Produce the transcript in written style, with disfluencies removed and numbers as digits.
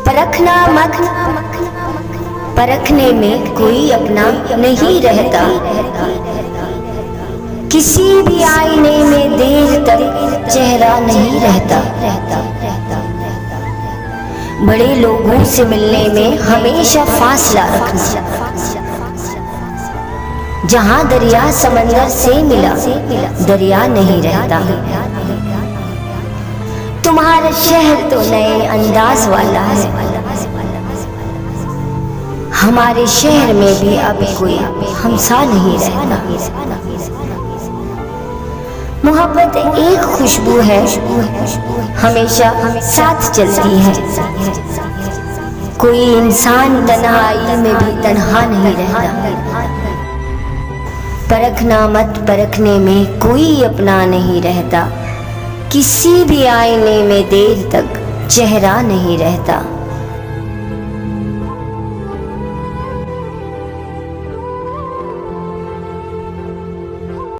परखना मत, परखने में कोई अपना नहीं रहता। किसी भी आईने में देर तक चेहरा नहीं रहता। बड़े लोगों से मिलने में हमेशा फासला रखना। जहां दरिया समंदर से मिला, दरिया नहीं रहता। तुम्हारा शहर तो नए अंदाज वाला है, हमारे शहर में भी अब कोई हमसा नहीं रहता। मोहब्बत एक खुशबू है, हमेशा साथ चलती है। कोई इंसान तन्हाई में भी तन्हा नहीं रहता। परखना मत, परखने में कोई अपना नहीं रहता। किसी भी आईने में देर तक चेहरा नहीं रहता।